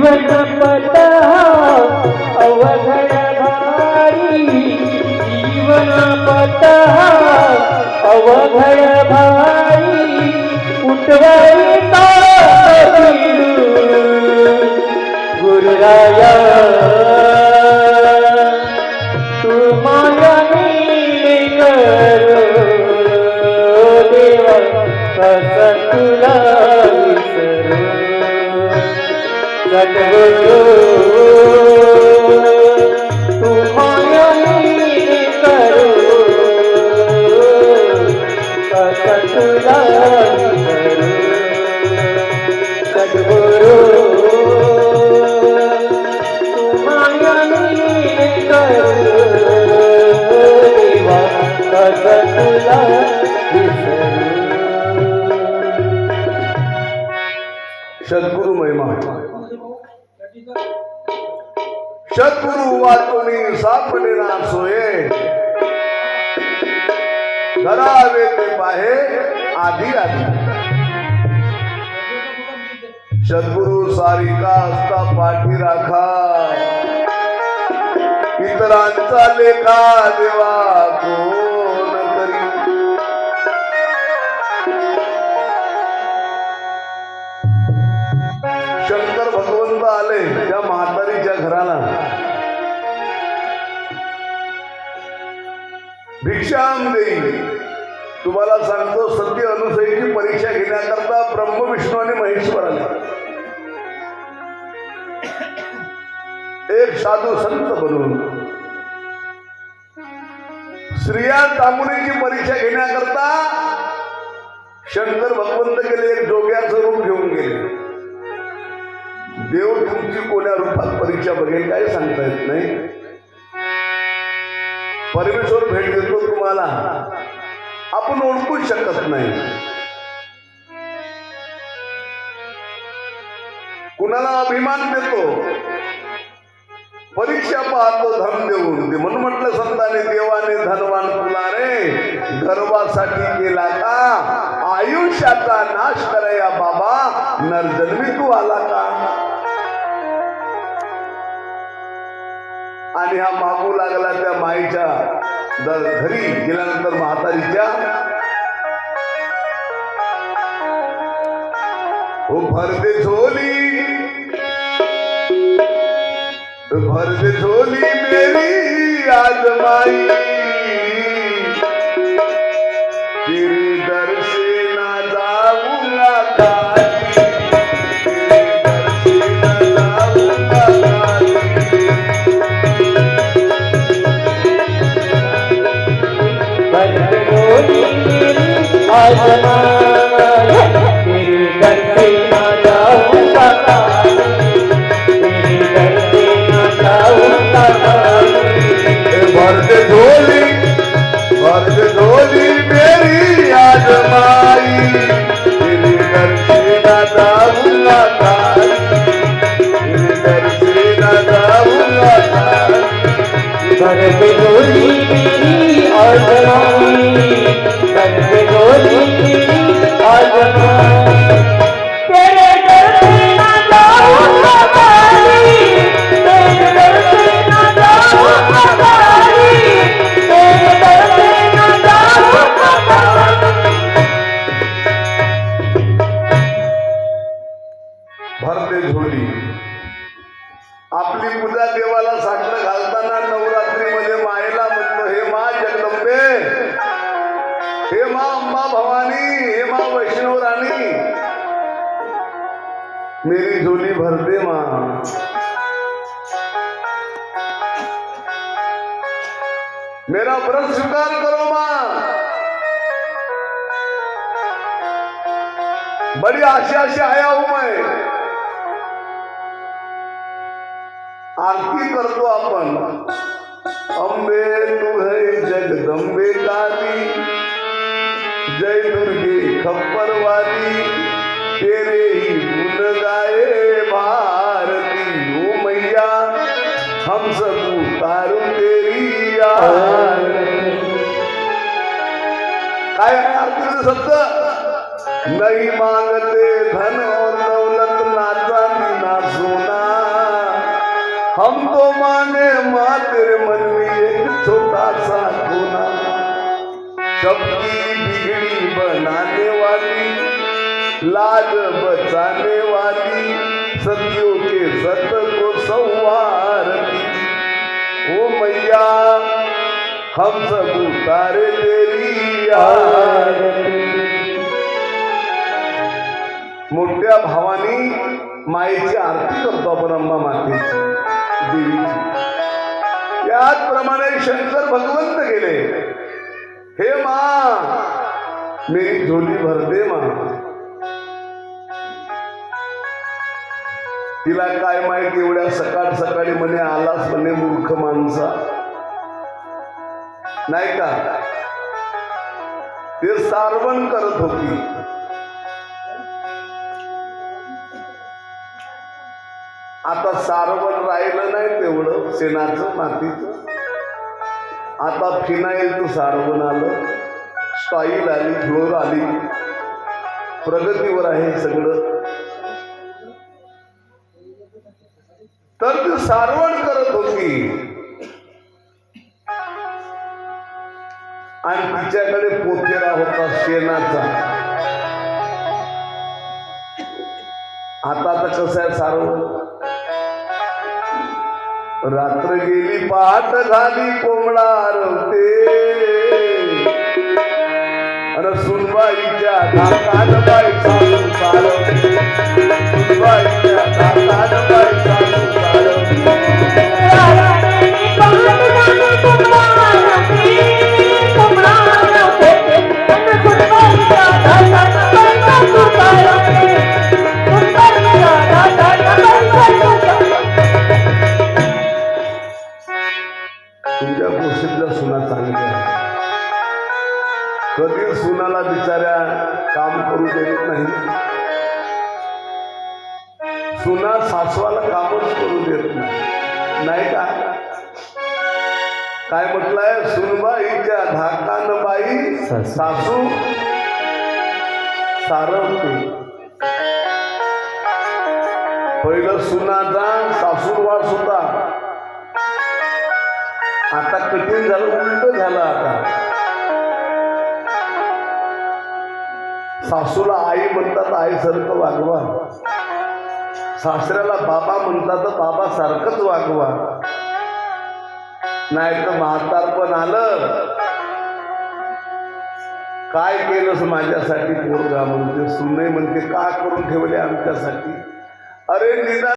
जीवन पत अवघड भारी, जीवन पत अवघड भारी, उठवाई गुरुराया तू माया नीड करो देवा कसा तुला विसरू सद्गुरु तू माया नीड करो कसा तुला विसरू सद्गुरु सद्गुरु महिमा सद्गुरु वाचुनी सापडे ना सोये धरावे ते पाहे आधी आधी सद्गुरु सारिका असता पाठी राखा इतरांचा लेखा देवा कोण करी शंकर भगवंत आले त्या म्हातारीच्या घराला भिक्षाम देई तुम्हाला सांगतो सत्य अनुसयीची परीक्षा घेण्याकरता ब्रह्म विष्णू आणि महेश्वर आले एक साधू संत बनून स्त्रिया तामुनीची परीक्षा घेण्याकरता शंकर भगवंत गेले एक जोग्याचं रूप घेऊन गेले देव तुमची कोण्या रूपात परीक्षा बघेल काय सांगता येत नाही परमेश्वर भेट देतो तुम्हाला आपण ओळखूच शकत नाही कुणाला अभिमान देतो परीक्षा पाहतो धन देऊन ते म्हणून म्हटलं संतांनी देवाने धनवान तुला रे गर्वासाठी केला का आयुष्याचा नाश कराया बाबा नरजन्मी तू आला का आणि हा मागू लागला त्या माईच्या घरी गेल्यानंतर म्हातारीच्या हो भरते झोली मेरी आज माई तेरे दर से ना जाऊंगा काली तेरे दर से ना जाऊंगा भरते झोली मेरी आज माई तेरे दर से ना जाऊंगा भरते झोली मेरी आज माई तेरे दर से ना जाऊंगा काली तेरे दर से ना जाऊंगा काली भरते झोली मेरी आज माई भरते झोली मेरी आज माई तेरे दर से ना जाऊंगा काली तेरे दर से ना जाऊंगा काली तेरे दर से ना जाऊंगा काली भरते झोली आपली पूजा देवाला साकडं घालताना नवरात्रीमध्ये मायेला म्हणतो हे मा जगदंबे हे मा अंबा भवानी हे मा वैष्णव राणी मेरी झोली भरते माँ मेरा व्रत स्वीकार करो माँ बड़ी आशा से आया हूं मैं आरती करतो आपण अंबे तू है जगदंबे काली जय दुर्गे खप्पर वाली तेरे ही गुण गाए भारती ओ मैया हम सब उतारू तेरी आरती काय आहे आरतीचे शब्द नहीं मांगते धन और दौलत ना चांदी ना सोना सबकी बिगड़ी बनाने वाली, लाज बचाने वाली, सदियों के सत को संवारती, ओ मैया हम सब उतारे तेरी आरती। मोठ्या भावानी मायेची आरती करतो आपण अंबा मातेची, देवीची। याचप्रमाणे शंकर भगवंत गेले, हे मां मेरी झोली भर दे मां। तिला काय माहिती एवढ्या सकाळ सकाळी म्हणे आलास म्हणे मूर्ख माणसा, नाही का? ते सारवण करत होती। आता सारवण राहिलं नाही तेवढं शेणाचं मातीचं, आता फिनाईलचं सारवण आलं, स्टाईल आली, फ्लोर आली, प्रगतीवर आहे सगळं। तर ती सारवण करत होती आणि तिच्याकडे पोथेरा होता शेणाचा। आता कसं आहे सारवण, रात्र गेली पहाट झाली कोंबडा रवते, अरे सुनबाईच्या धाकात बाई सासू सारवते, सुनबाईच्या धाकात बाई सासू सारवते। तुमच्या गोष्टीतल्या सुना चांगल्या, कधी सुनाला बिचाऱ्या काम करू देत नाही, सुना सासवाला कामच करू देत नाही, नाही का? काय म्हटलंय, सुनबाईच्या धाकान बाई सासू सारवते। पहिलं सुनाचा सासूरवास होता, आता कठीण झालं, उलट झालं। आता सासूला आई म्हणतात, आईसारखं वागवा, सासऱ्याला बाबा म्हणतात, बाबा सारखंच वागवा, नाही तर म्हातारपण आलं, काय केलंस माझ्यासाठी पोरगा म्हणते, सुने म्हणते का करून ठेवले आमच्यासाठी, अरे निदान